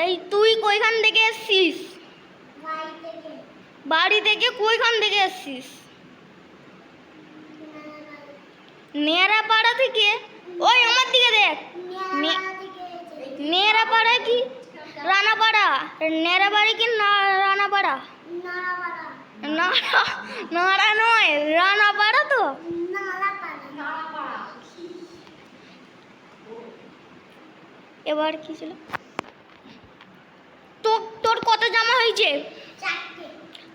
এই তুই কইখান থেকে এসছিস? বাড়ি থেকে কইখান থেকে এসছিস? নেড়াপাড়া থেকে। ওই আমার দিকে দেখ। নেড়াপাড়া কি রানাপাড়া? নেড়াপাড়া কি রানাপাড়া? নাড়া নয়, রানাপাড়া তো। এবার কি ছিল? তোর কত জামা হয়েছে?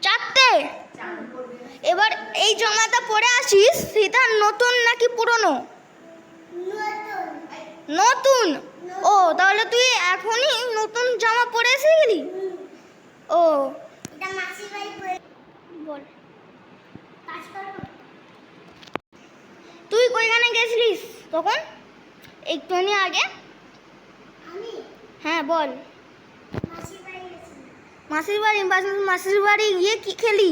চারটে। এবার এই জামাটা পরে আসিস, সেটা নতুন নাকি পুরনো? নতুন। ও তাহলে তুই এখনই নতুন জামা পরে এসে গেলি? ও বল, তুই কইখানে গেছিলিস তখন একটুখানি আগে? হ্যাঁ বল। মাসির বাড়ি। মাসির বাড়ি গিয়ে কি খেলি?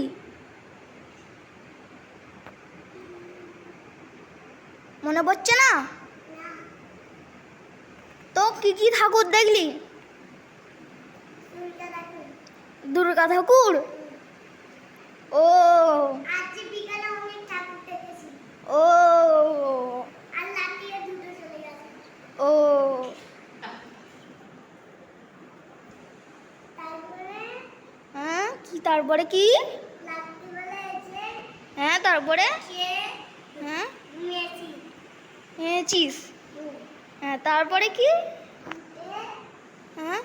মনে পড়ছে না তো? কি কি ঠাকুর দেখলি? দুর্গা ঠাকুর। ও ও ও হ্যাঁ, কি তারপরে কি? হ্যাঁ তারপরে হ্যাঁ হ্যাঁ চিস। হ্যাঁ তারপরে কি? হ্যাঁ